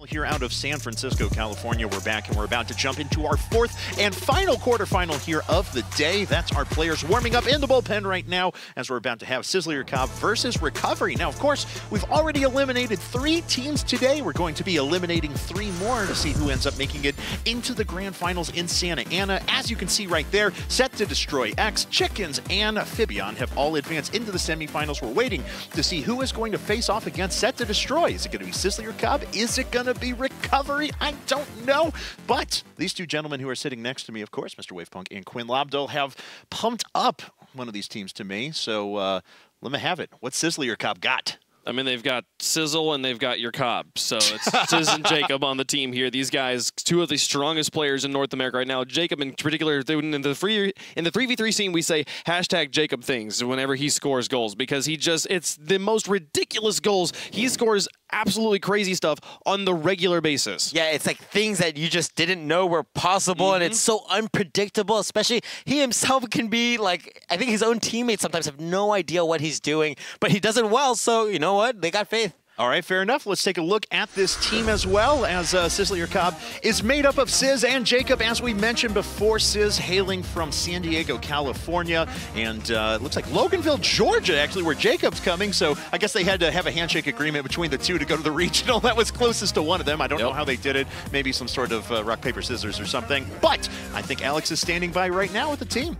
Here out of San Francisco, California, we're back and we're about to jump into our fourth and final quarterfinal here of the day. That's our players warming up in the bullpen right now as we're about to have SizzleUrCob versus Recovery. Now, of course, we've already eliminated 3 teams today. We're going to be eliminating 3 more to see who ends up making it into the grand finals in Santa Ana. As you can see right there, Set to Destroy X, Chickens, and Amphibian have all advanced into the semifinals. We're waiting to see who is going to face off against Set to Destroy. Is it going to be SizzleUrCob? Is it going to be Recovery? I don't know. But these 2 gentlemen who are sitting next to me, of course, Mr. Wavepunk and Quinn Lobdell, have pumped up one of these teams to me. So let me have it. What's SizzleUrCob got? I mean, they've got Sizzle and they've got your Cobb. So it's Sizz and Jacob on the team here. These guys, 2 of the strongest players in North America right now. Jacob in particular, in the 3v3 scene, we say hashtag Jacob things whenever he scores goals because it's the most ridiculous goals. He scores absolutely crazy stuff on the regular basis. Yeah, it's like things that you just didn't know were possible, and it's so unpredictable, especially he himself can be like, I think his own teammates sometimes have no idea what he's doing, but he does it well, so you know what? They got faith. All right, fair enough. Let's take a look at this team as well, as SizzleUrCob is made up of Sizz and Jacob, as we mentioned before. Sizz hailing from San Diego, California, and it looks like Loganville, Georgia, actually, where Jacob's coming. So I guess they had to have a handshake agreement between the 2 to go to the regional. That was closest to one of them. I don't know how they did it. Maybe some sort of rock, paper, scissors or something. But I think Alex is standing by right now with the team.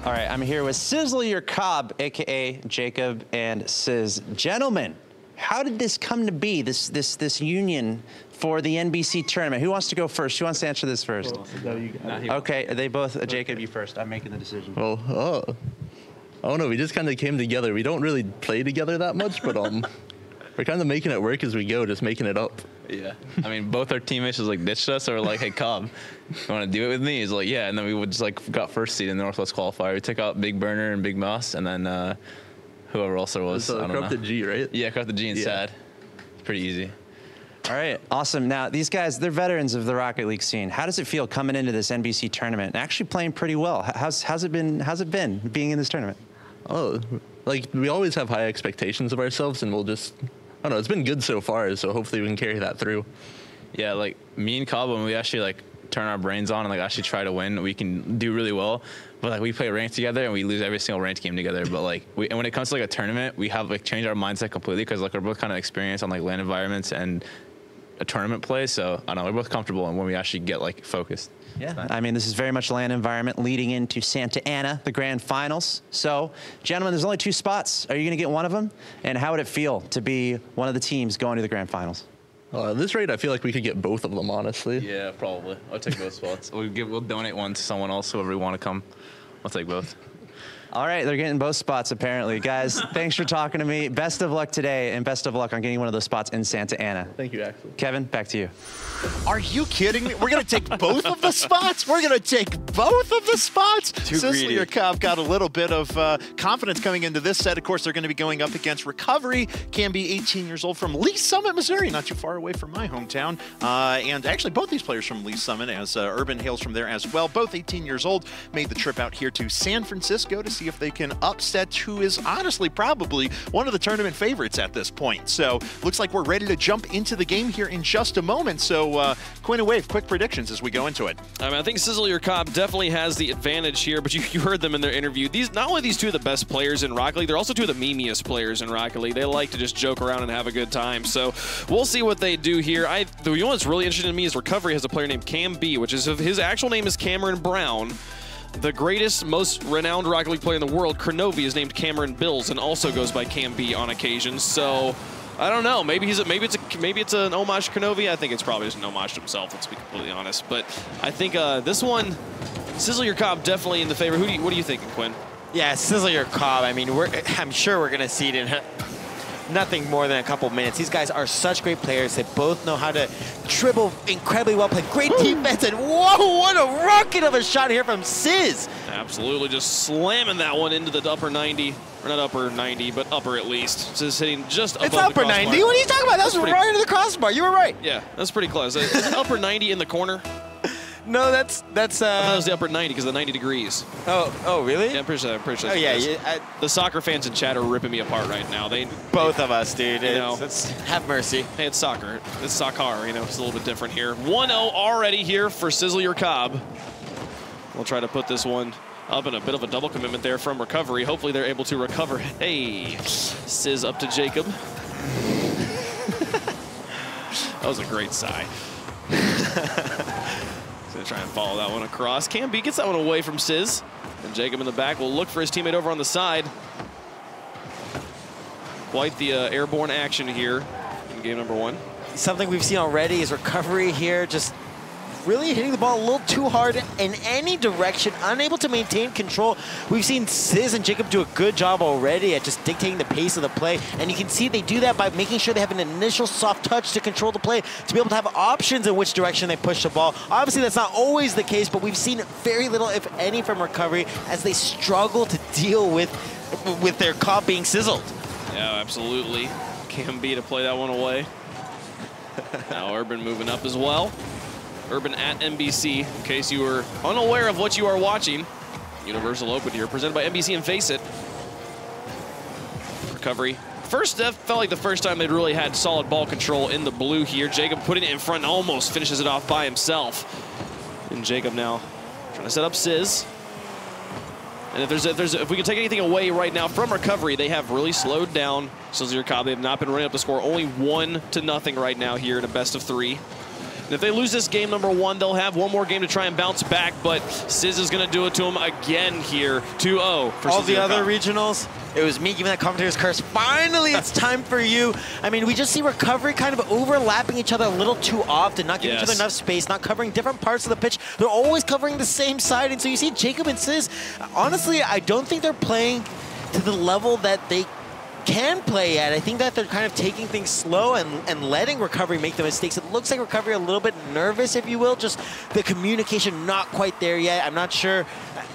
All right, I'm here with SizzleUrCob, a.k.a. Jacob and Sizz. Gentlemen, how did this come to be, this union for the NBC tournament? Who wants to go first? Who wants to answer this first? Okay, they both, Jacob, you first. I'm making the decision. Well, I don't know, we just kind of came together. We don't really play together that much, but we're kind of making it work as we go, just making it up. Yeah, I mean, both our teammates just like ditched us, or were like, "Hey, Cobb, you want to do it with me?" He's like, "Yeah," and then we would just like got first seed in the Northwest qualifier. We took out Big Burner and Big Moss, and then whoever else there was. I don't know. Corrupted G, right? Yeah, Corrupted G and Sad. It's pretty easy. All right, awesome. Now, these guys, they're veterans of the Rocket League scene. How does it feel coming into this NBC tournament and actually playing pretty well? How's it been being in this tournament? Oh, like we always have high expectations of ourselves, and we'll just. I don't know, it's been good so far, so hopefully we can carry that through. Yeah, like me and Cobb, when we actually like turn our brains on and like actually try to win, we can do really well. But like we play ranked together and we lose every single ranked game together. But like and when it comes to like a tournament, we have like changed our mindset completely because like we're both kind of experienced on like LAN environments and a tournament play. So I don't know, we're both comfortable and when we actually get like focused. Yeah, I mean, this is very much LAN environment leading into Santa Ana, the grand finals. So, gentlemen, there's only 2 spots. Are you going to get one of them? And how would it feel to be one of the teams going to the grand finals? At this rate, I feel like we could get both of them, honestly. Yeah, probably. I'll take both spots. We'll donate one to someone else, whoever we want to come. I'll take both. All right, they're getting both spots, apparently. Guys, thanks for talking to me. Best of luck today, and best of luck on getting one of those spots in Santa Ana. Thank you, Axel. Kevin, back to you. Are you kidding me? We're going to take both of the spots? We're going to take both of the spots? SizzleUrCob got a little bit of confidence coming into this set. Of course, they're going to be going up against Recovery. Can be 18 years old from Lee Summit, Missouri, not too far away from my hometown. And actually, both these players from Lee Summit, as Urban hails from there as well. Both 18 years old, made the trip out here to San Francisco to see if they can upset who is honestly probably one of the tournament favorites at this point. So looks like we're ready to jump into the game here in just a moment. So Quinn and Wave, quick predictions as we go into it. I mean, I think SizzleUrCob definitely has the advantage here, but you heard them in their interview. Not only these 2 of the best players in Rocket League, they're also 2 of the memeiest players in Rocket League. They like to just joke around and have a good time. So we'll see what they do here. The one that's really interesting to me is Recovery has a player named Cam B, which is his actual name is Cameron Brown. The greatest, most renowned Rocket League player in the world, Kronovi, is named Cameron Bills and also goes by Cam B on occasion. So I don't know. Maybe it's an homage to Kronovi. I think it's probably just an homage to himself. Let's be completely honest. But I think this one, SizzleUrCob definitely in the favor. What are you thinking, Quinn? Yeah, SizzleUrCob. I mean, I'm sure we're gonna see it in nothing more than a couple minutes. These guys are such great players. They both know how to dribble incredibly well, play great defense, and whoa, what a rocket of a shot here from Sizz. Absolutely, just slamming that one into the upper 90. Or not upper 90, but upper at least. Just hitting just above the crossbar. It's upper 90? What are you talking about? That was right into the crossbar. You were right. Yeah, that's pretty close. Is it upper 90 in the corner? No, that's That was the upper 90 because of the 90 degrees. Oh, really? Yeah, I'm pretty sure. Oh, yeah. The soccer fans in chat are ripping me apart right now. Both of us, dude. It's have mercy. Hey, it's soccer. It's soccer, it's a little bit different here. 1-0 already here for SizzleUrCob. We'll try to put this one up in a bit of a double commitment there from recovery. Hopefully they're able to recover. Hey, Sizz up to Jacob. That was a great sigh. He's gonna try and follow that one across. Camby gets that one away from Sizz. And Jacob in the back will look for his teammate over on the side. Quite the airborne action here in game number 1. Something we've seen already is recovery here, just really hitting the ball a little too hard in any direction, unable to maintain control. We've seen Sizz and Jacob do a good job already at just dictating the pace of the play, and you can see they do that by making sure they have an initial soft touch to control the play, to be able to have options in which direction they push the ball. Obviously, that's not always the case, but we've seen very little, if any, from recovery as they struggle to deal with their Cobb being sizzled. Yeah, absolutely. Camby to play that one away. Now Urban moving up as well. Urban at NBC, in case you were unaware of what you are watching. Universal Open here, presented by NBC and FACEIT. Recovery. First, that felt like the first time they'd really had solid ball control in the blue here. Jacob putting it in front and almost finishes it off by himself. And Jacob now trying to set up Sizz. And if we can take anything away right now from recovery, they have really slowed down SizzleUrCob. They have not been running up the score. Only 1-0 right now here in a best of 3. And if they lose this game number 1, they'll have one more game to try and bounce back, but Sizz is going to do it to him again here. 2-0 for all the other regionals. It was me giving that commentator's curse. Finally, it's time for you. I mean, we just see recovery kind of overlapping each other a little too often, not giving each other enough space, not covering different parts of the pitch. They're always covering the same side, and so you see Jacob and Sizz. Honestly, I don't think they're playing to the level that they can play at. I think that they're kind of taking things slow and letting recovery make the mistakes. It looks like recovery a little bit nervous, if you will, just the communication not quite there yet. I'm not sure.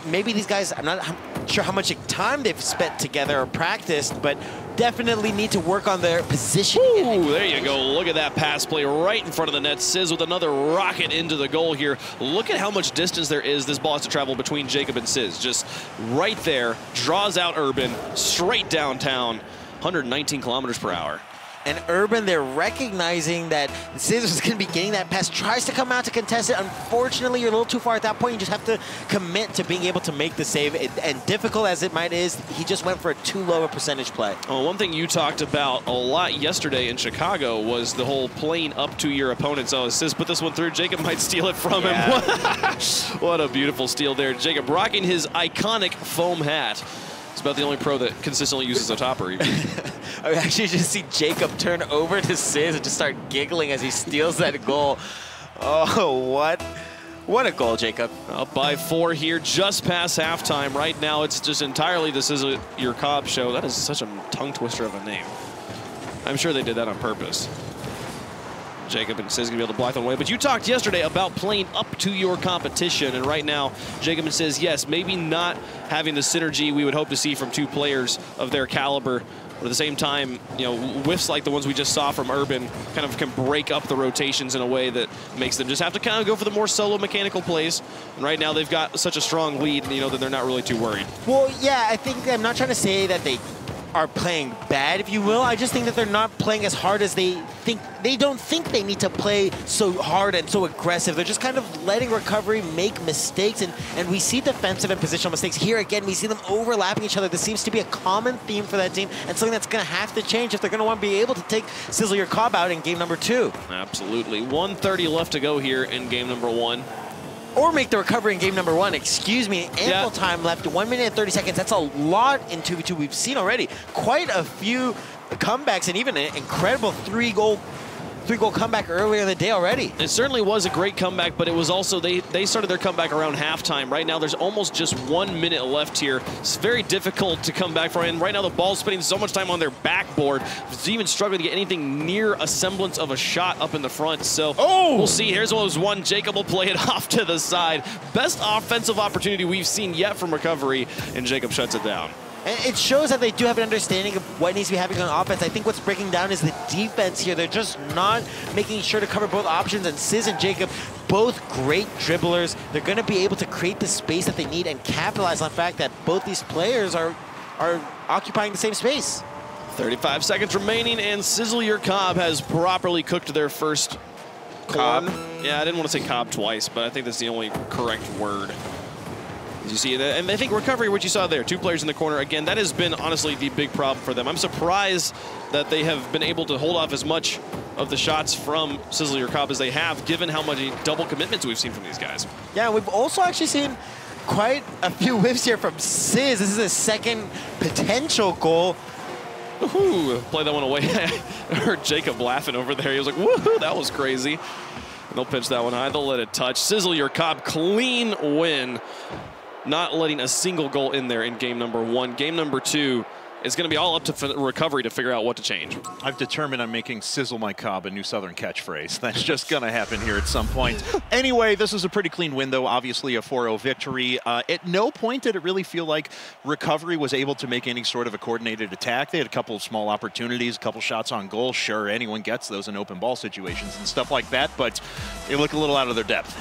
Maybe these guys, I'm not sure how much time they've spent together or practiced, but definitely need to work on their positioning. Ooh, there you go. Look at that pass play right in front of the net. Sizz with another rocket into the goal here. Look at how much distance there is. This ball has to travel between Jacob and Sizz. Just right there, draws out Urban, straight downtown. 119 kilometers per hour. And Urban, they're recognizing that Sizz is going to be getting that pass, tries to come out to contest it. Unfortunately, you're a little too far at that point. You just have to commit to being able to make the save. And difficult as it might is, he just went for a too low a percentage play. Oh, one thing you talked about a lot yesterday in Chicago was the whole playing up to your opponent. So Sizz put this one through. Jacob might steal it from him. What a beautiful steal there. Jacob rocking his iconic foam hat. It's about the only pro that consistently uses a topper. I actually just see Jacob turn over to Sizz and just start giggling as he steals that goal. Oh, what a goal, Jacob. Up by 4 here, just past halftime. Right now, it's just entirely the SizzleUrCob show. That is such a tongue twister of a name. I'm sure they did that on purpose. Jacob and Sizz gonna be able to block them away. But you talked yesterday about playing up to your competition, and right now, Jacob and Sizz, yes, maybe not having the synergy we would hope to see from 2 players of their caliber, but at the same time, whiffs like the ones we just saw from Urban kind of can break up the rotations in a way that makes them just have to kind of go for the more solo mechanical plays. And right now, they've got such a strong lead, that they're not really too worried. Well, yeah, I think I'm not trying to say that they are playing bad, if you will. I just think that they're not playing as hard as they think. They don't think they need to play so hard and so aggressive. They're just kind of letting recovery make mistakes, and we see defensive and positional mistakes. Here again, we see them overlapping each other. This seems to be a common theme for that team, and something that's going to have to change if they're going to want to be able to take SizzleUrCob out in game number 2. Absolutely. 1:30 left to go here in game number 1. Or make the recovery in game number 1. Excuse me, ample time left, 1 minute and 30 seconds. That's a lot in 2v2. We've seen already quite a few comebacks and even an incredible three-goal comeback earlier in the day already. It certainly was a great comeback, but it was also, they started their comeback around halftime. Right now, there's almost just 1 minute left here. It's very difficult to come back from, and right now the ball's spending so much time on their backboard. It's even struggling to get anything near a semblance of a shot up in the front. So we'll see. Here's one. Jacob will play it off to the side. Best offensive opportunity we've seen yet from recovery, and Jacob shuts it down. And it shows that they do have an understanding of what needs to be happening on offense. I think what's breaking down is the defense here. They're just not making sure to cover both options, and Sizz and Jacob, both great dribblers. They're going to be able to create the space that they need and capitalize on the fact that both these players are occupying the same space. 35 seconds remaining, and SizzleUrCob has properly cooked their first corn. Yeah, I didn't want to say cob twice, but I think that's the only correct word. As you see, and I think recovery, what you saw there, 2 players in the corner. Again, that has been honestly the big problem for them. I'm surprised that they have been able to hold off as much of the shots from SizzleUrCob as they have, given how many double commitments we've seen from these guys. Yeah, we've also actually seen quite a few whiffs here from Sizz. This is his second potential goal. Woohoo! Play that one away. I heard Jacob laughing over there. He was like, woohoo, that was crazy. And they'll pitch that one high. They'll let it touch. SizzleUrCob, clean win. Not letting a single goal in there in game number 1. Game number 2 is going to be all up to recovery to figure out what to change. I've determined I'm making Sizzle My Cob a new Southern catchphrase. That's just going to happen here at some point. Anyway, this is a pretty clean win, though. Obviously, a 4-0 victory. At no point did it really feel like recovery was able to make any sort of a coordinated attack. They had a couple of small opportunities, a couple shots on goal. Sure, anyone gets those in open ball situations and stuff like that, but they look a little out of their depth.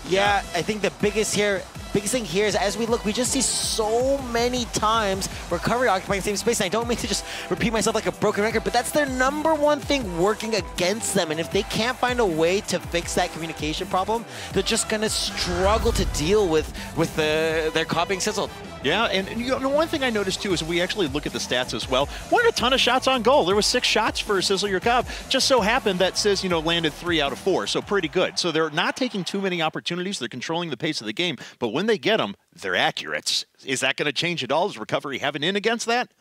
Yeah, I think the biggest thing here is as we look, we just see so many times recovery occupying the same space. And I don't mean to just repeat myself like a broken record, but that's their #1 thing working against them. And if they can't find a way to fix that communication problem, they're just going to struggle to deal with their Cob being sizzled. Yeah, and you know, one thing I noticed too is we actually look at the stats as well. Weren't a ton of shots on goal. There was 6 shots for SizzleUrCob. Just so happened that Sizz, landed 3 out of 4, so pretty good. So they're not taking too many opportunities. They're controlling the pace of the game, but when they get them, they're accurate. Is that going to change at all? Does recovery have an in against that?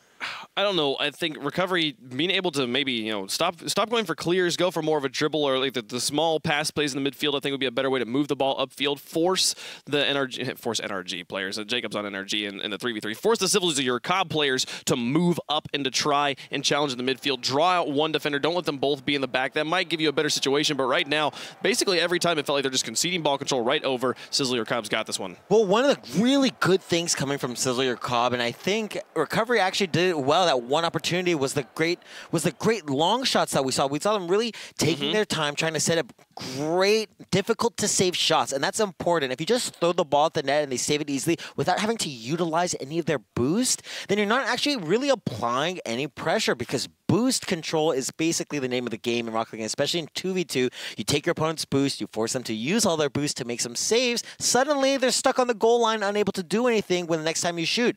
I don't know. I think recovery being able to maybe stop going for clears, go for more of a dribble or like the small pass plays in the midfield. I think would be a better way to move the ball upfield. Force the NRG players. Jacob's on NRG in the 3v3. Force the SizzleUrCob players to move up and to try and challenge in the midfield. Draw out one defender. Don't let them both be in the back. That might give you a better situation. But right now, basically every time it felt like they're just conceding ball control right over. SizzleUrCob's got this one. Well, one of the really good things coming from SizzleUrCob, and I think recovery actually did it well. That one opportunity was the great long shots that we saw. We saw them really taking their time, trying to set up great, difficult to save shots, and that's important. If you just throw the ball at the net and they save it easily without having to utilize any of their boost, then you're not actually really applying any pressure, because boost control is basically the name of the game in Rocket League, especially in 2v2. You take your opponent's boost, you force them to use all their boost to make some saves. Suddenly, they're stuck on the goal line, unable to do anything when the next time you shoot.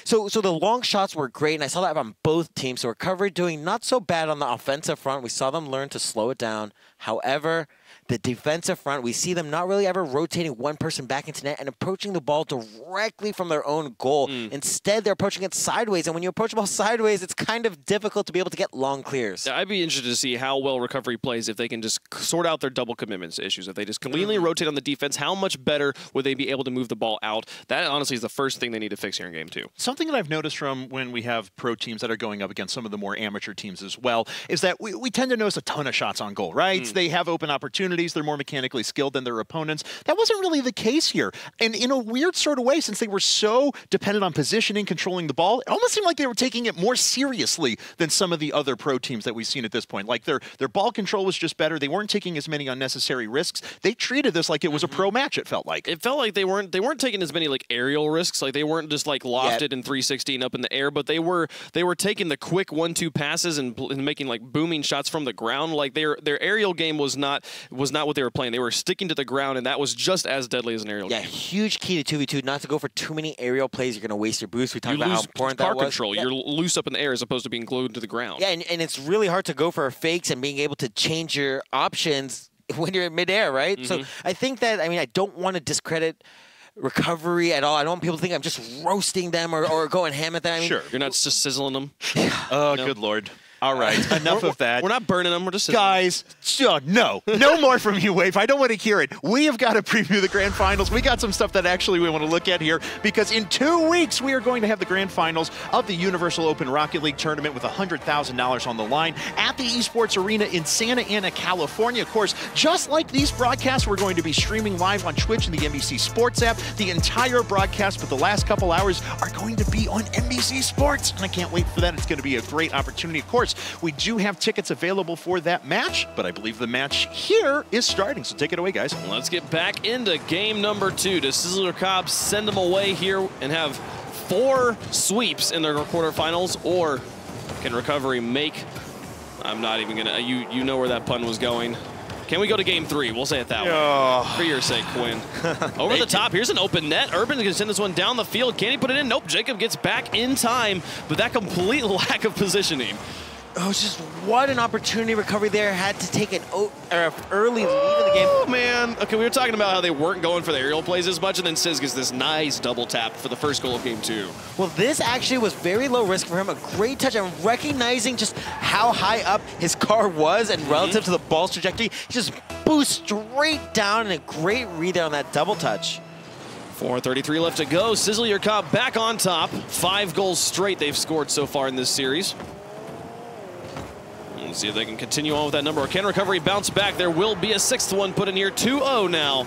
So the long shots were great, and I saw that on both teams. So recovery doing not so bad on the offensive front. We saw them learn to slow it down. However, the defensive front, we see them not really ever rotating one person back into net and approaching the ball directly from their own goal. Instead, they're approaching it sideways, and when you approach the ball sideways, it's kind of difficult to be able to get long clears. Yeah, I'd be interested to see how well recovery plays if they can just sort out their double commitments issues. If they just cleanly rotate on the defense, how much better would they be able to move the ball out? That, honestly, is the first thing they need to fix here in Game 2. Something that I've noticed from when we have pro teams that are going up against some of the more amateur teams as well is that we tend to notice a ton of shots on goal, right? They have open opportunities. They're more mechanically skilled than their opponents. That wasn't really the case here. And in a weird sort of way, since they were so dependent on positioning, controlling the ball, it almost seemed like they were taking it more seriously than some of the other pro teams that we've seen at this point. Like their ball control was just better. They weren't taking as many unnecessary risks. They treated this like it was a pro match, it felt like. It felt like they weren't taking as many like aerial risks. Like they weren't just like lofted and 360 up in the air, but they were taking the quick 1-2 passes and making like booming shots from the ground. Like their aerial game was not what they were playing. They were sticking to the ground, and that was just as deadly as an aerial game. Yeah, huge key to 2v2, not to go for too many aerial plays. You're going to waste your boost. We talked about how important that was. Car control. You're loose up in the air as opposed to being glued to the ground. Yeah, and it's really hard to go for fakes and being able to change your options when you're in midair, right? So I think that, I don't want to discredit recovery at all. I don't want people to think I'm just roasting them or going ham at them. Sure. You're not just sizzling them? Oh, no. Good Lord. All right, enough of that. We're not burning them. We're just guys. No more from you, Wave. I don't want to hear it. We have got to preview the grand finals. We got some stuff that actually we want to look at here because in 2 weeks we are going to have the grand finals of the Universal Open Rocket League tournament with $100,000 on the line at the Esports Arena in Santa Ana, California. Of course, just like these broadcasts, we're going to be streaming live on Twitch and the NBC Sports app. The entire broadcast, but the last couple hours are going to be on NBC Sports, and I can't wait for that. It's going to be a great opportunity. Of course, we do have tickets available for that match, but I believe the match here is starting, so take it away, guys. Let's get back into game number 2. Does SizzleUrCob send them away here and have 4 sweeps in their quarterfinals, or can Recovery make... I'm not even going to... You know where that pun was going. Can we go to game 3? We'll say it that way. For your sake, Quinn. Over the top. Here's an open net. Urban is going to send this one down the field. Can he put it in? Nope. Jacob gets back in time, but that complete lack of positioning. Oh, just what an opportunity. Recovery there had to take an early lead in the game. Oh, man. Okay, we were talking about how they weren't going for the aerial plays as much, and then Sizz gets this nice double tap for the first goal of game 2. Well, this actually was very low risk for him. A great touch, and recognizing just how high up his car was and relative to the ball's trajectory, he just boosts straight down, and a great read there on that double touch. 4:33 left to go. SizzleUrCob back on top. 5 goals straight they've scored so far in this series. Let's see if they can continue on with that number. Or can Recovery bounce back? There will be a 6th one put in here. 2-0 now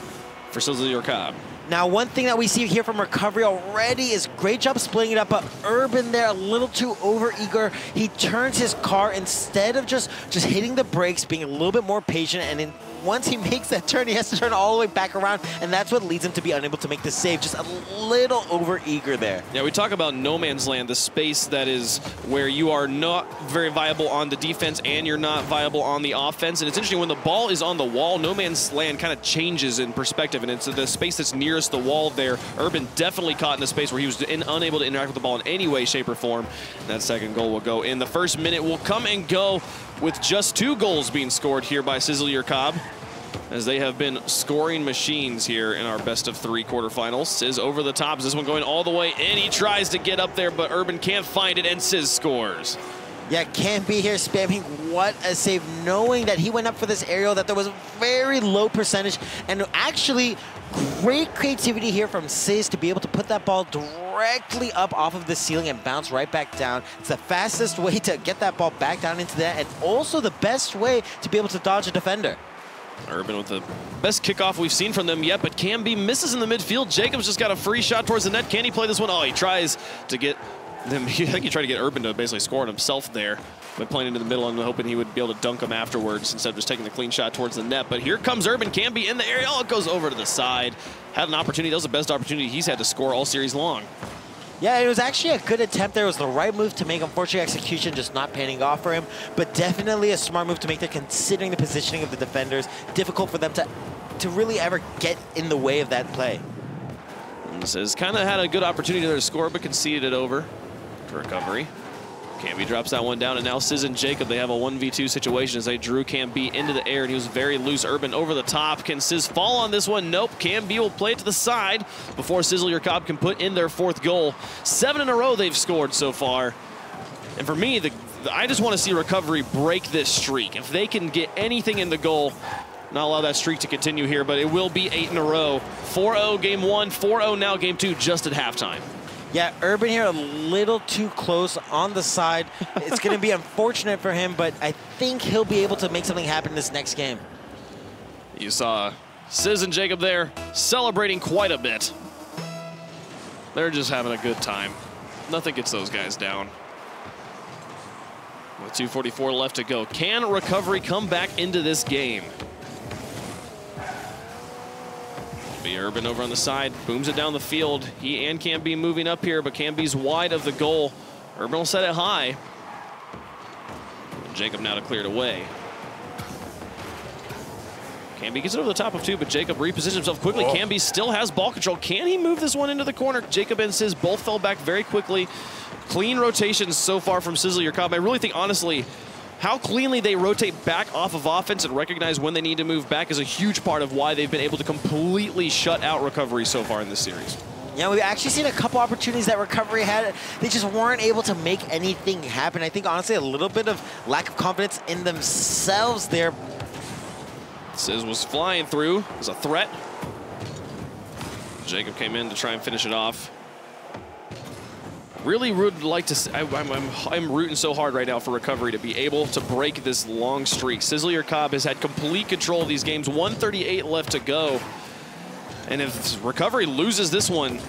for SizzleUrCob. Now, one thing that we see here from Recovery already is great job splitting it up, but Urban there a little too over-eager. He turns his car instead of just hitting the brakes, being a little bit more patient, and then once he makes that turn, he has to turn all the way back around, and that's what leads him to be unable to make the save. Just a little over-eager there. Yeah, we talk about no man's land, the space that is where you are not very viable on the defense and you're not viable on the offense. And it's interesting, when the ball is on the wall, no man's land kind of changes in perspective, and it's the space that's nearest the wall there. Urban definitely caught in a space where he was unable to interact with the ball in any way, shape, or form. And that second goal will go in. The first minute will come and go with just 2 goals being scored here by SizzleUrCob, as they have been scoring machines here in our best-of-3 quarterfinals. Sizz over the top. Is this one going all the way in? He tries to get up there, but Urban can't find it, and Sizz scores. Yeah, can't be here spamming. What a save, knowing that he went up for this aerial, that there was a very low percentage, and actually great creativity here from Sizz to be able to put that ball directly up off of the ceiling and bounce right back down. It's the fastest way to get that ball back down into that, and also the best way to be able to dodge a defender. Urban with the best kickoff we've seen from them yet, but Camby misses in the midfield. Jacobs just got a free shot towards the net. Can he play this one? Oh, he tries to get them. I think he tried to get Urban to basically score on himself there, but playing into the middle and hoping he would be able to dunk him afterwards instead of just taking the clean shot towards the net. But here comes Urban. Camby in the area. Oh, it goes over to the side. Had an opportunity. That was the best opportunity he's had to score all series long. Yeah, it was actually a good attempt there. It was the right move to make. Unfortunately, execution just not panning off for him, but definitely a smart move to make there, considering the positioning of the defenders. Difficult for them to really ever get in the way of that play. Sizz kind of had a good opportunity there to score, but conceded it over to Recovery. Camby drops that one down, and now Sizz and Jacob, they have a 1v2 situation as they drew Camby into the air, and he was very loose. Urban over the top. Can Sizz fall on this one? Nope. Camby will play it to the side before SizzleUrCob can put in their 4th goal. 7 in a row they've scored so far. And for me, I just want to see Recovery break this streak. If they can get anything in the goal, not allow that streak to continue here, but it will be 8 in a row. 4-0 game 1, 4-0 now game 2, just at halftime. Yeah, Urban here a little too close on the side. It's going to be unfortunate for him, but I think he'll be able to make something happen this next game. You saw Sizz and Jacob there celebrating quite a bit. They're just having a good time. Nothing gets those guys down. With 2:44 left to go, can Recovery come back into this game? Be Urban over on the side, booms it down the field. He and Camby moving up here, but Camby's wide of the goal. Urban will set it high. And Jacob now to clear it away. Camby gets it over the top of 2, but Jacob repositions himself quickly. Whoa. Camby still has ball control. Can he move this one into the corner? Jacob and Sizz both fell back very quickly. Clean rotations so far from SizzleUrCob. I really think, honestly, how cleanly they rotate back off of offense and recognize when they need to move back is a huge part of why they've been able to completely shut out Recovery so far in this series. Yeah, we've actually seen a couple opportunities that Recovery had. They just weren't able to make anything happen. I think, honestly, a little bit of lack of confidence in themselves there. Sizz was flying through as a threat. Jacob came in to try and finish it off. Really would like to see, I'm rooting so hard right now for Recovery to be able to break this long streak. SizzleUrCob has had complete control of these games, 138 left to go. And if Recovery loses this one,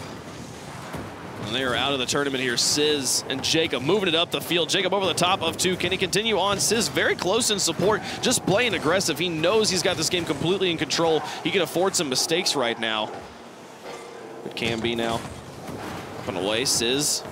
they are out of the tournament here. Sizz and Jacob moving it up the field. Jacob over the top of 2. Can he continue on? Sizz very close in support, just playing aggressive. He knows he's got this game completely in control. He can afford some mistakes right now. It can be now. Up and away, Sizz.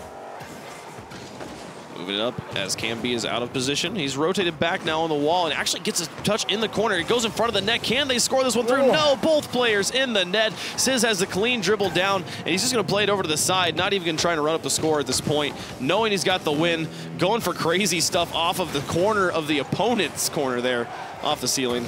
Moving it up as Camby is out of position. He's rotated back now on the wall and actually gets a touch in the corner. It goes in front of the net. Can they score this one through? No, both players in the net. Sizz has the clean dribble down, and he's just going to play it over to the side, not even going to try to run up the score at this point, knowing he's got the win, going for crazy stuff off of the corner of the opponent's corner there, off the ceiling.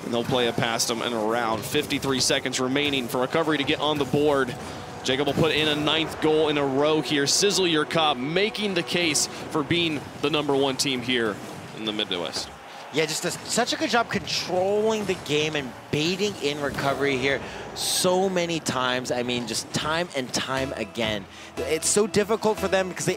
And they'll play it past him and around. 53 seconds remaining for Recovery to get on the board. Jacob will put in a 9th goal in a row here. SizzleUrCob making the case for being the #1 team here in the Midwest. Yeah, just such a good job controlling the game and baiting in Recovery here so many times. I mean, just time and time again. It's so difficult for them because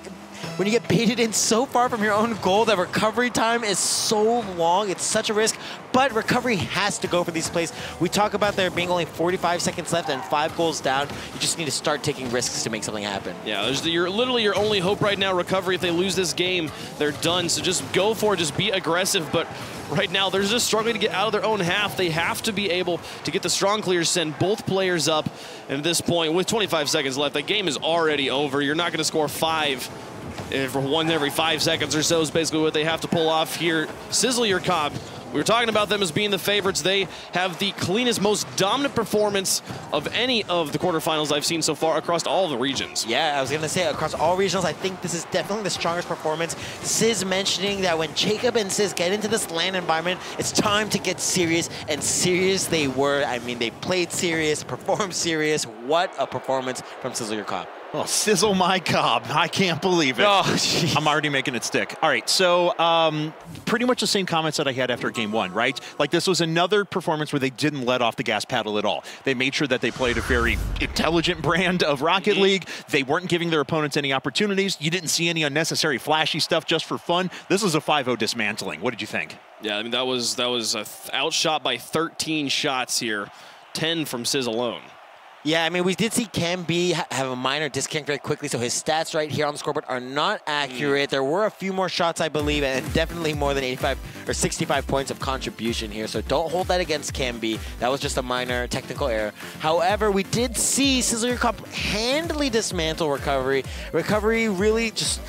when you get baited in so far from your own goal, that recovery time is so long. It's such a risk, but Recovery has to go for these plays. We talk about there being only 45 seconds left and 5 goals down. You just need to start taking risks to make something happen. Yeah, literally your only hope right now. Recovery, if they lose this game, they're done. So just go for it, just be aggressive. But right now, they're just struggling to get out of their own half. They have to be able to get the strong clears, send both players up. And at this point, with 25 seconds left, the game is already over. You're not going to score 5. For one every 5 seconds or so is basically what they have to pull off here. SizzleUrCob, we were talking about them as being the favorites. They have the cleanest, most dominant performance of any of the quarterfinals I've seen so far across all the regions. Yeah, I was going to say across all regionals, I think this is definitely the strongest performance. Sizz mentioning that when Jacob and Sizz get into this LAN environment, it's time to get serious, and serious they were. I mean, they played serious, performed serious. What a performance from SizzleUrCob. Oh, sizzle my cob. I can't believe it. Oh, geez. I'm already making it stick. All right, so pretty much the same comments that I had after game 1, right? Like, this was another performance where they didn't let off the gas pedal at all. They made sure that they played a very intelligent brand of Rocket League. They weren't giving their opponents any opportunities. You didn't see any unnecessary flashy stuff just for fun. This was a 5-0 dismantling. What did you think? Yeah, I mean, that was outshot by 13 shots here, 10 from Sizz alone. Yeah, I mean, we did see Camby have a minor disconnect very quickly, so his stats right here on the scoreboard are not accurate. There were a few more shots, I believe, and definitely more than 85 or 65 points of contribution here, so don't hold that against Camby. That was just a minor technical error. However, we did see SizzleUrCob handily dismantle Recovery. Recovery really just...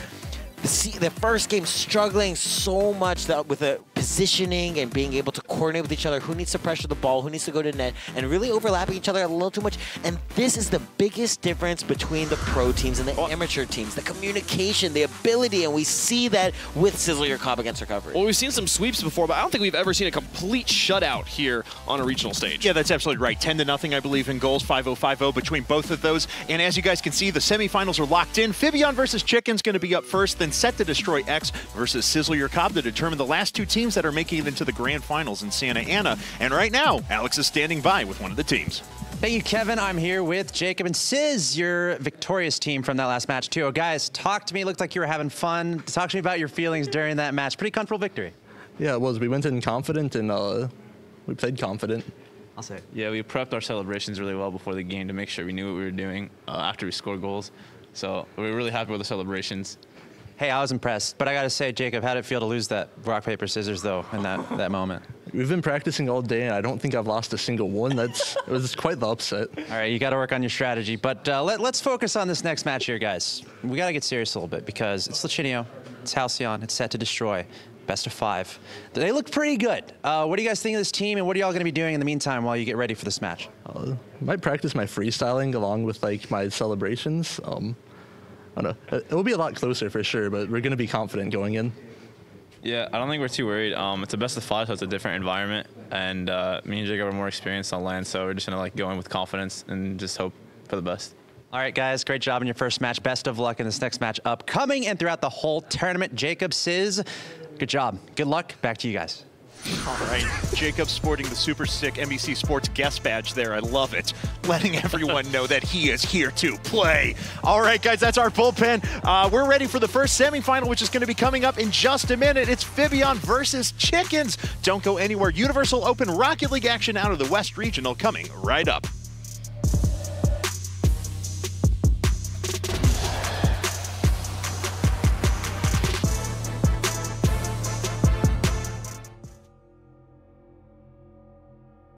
the first game struggling so much with the positioning and being able to coordinate with each other, who needs to pressure the ball, who needs to go to net, and really overlapping each other a little too much. And this is the biggest difference between the pro teams and the amateur teams, the communication, the ability, and we see that with SizzleUrCob against Recovery. Well, we've seen some sweeps before, but I don't think we've ever seen a complete shutout here on a regional stage. Yeah, that's absolutely right. 10-0, I believe, in goals, 5-0, 5-0 between both of those. And as you guys can see, the semifinals are locked in. Fibion versus Chicken's going to be up first, then Set to Destroy X versus SizzleUrCob to determine the last 2 teams that are making it into the grand finals in Santa Ana. And right now, Alex is standing by with one of the teams. Thank you, Kevin. I'm here with Jacob and Sizz, your victorious team from that last match, too. Guys, talk to me. Looked like you were having fun. Talk to me about your feelings during that match. Pretty comfortable victory. Yeah, it was. We went in confident, and we played confident. I'll say it. Yeah, we prepped our celebrations really well before the game to make sure we knew what we were doing after we scored goals. So we were really happy with the celebrations. Hey, I was impressed. But I got to say, Jacob, how did it feel to lose that rock, paper, scissors, though, in that moment? We've been practicing all day, and I don't think I've lost a single one. It was quite the upset. All right, you got to work on your strategy. But let's focus on this next match here, guys. We got to get serious a little bit because it's Lichinio, it's Halcyon, it's Set to Destroy. Best of 5. They look pretty good. What do you guys think of this team, and what are y'all going to be doing in the meantime while you get ready for this match? I might practice my freestyling along with like my celebrations. I don't know. It will be a lot closer for sure, but we're going to be confident going in. Yeah, I don't think we're too worried. It's a best of 5, so it's a different environment, and me and Jacob are more experienced on LAN, so we're just going to like go in with confidence and just hope for the best. All right, guys, great job in your first match. Best of luck in this next match upcoming and throughout the whole tournament. Jacob, Sizz, good job. Good luck. Back to you guys. All right, Jacob sporting the super sick NBC Sports guest badge there. I love it. Letting everyone know that he is here to play. All right, guys, that's our bullpen. We're ready for the first semifinal, which is going to be coming up in just a minute. It's Fibion versus Chickens. Don't go anywhere. Universal Open Rocket League action out of the West Regional coming right up.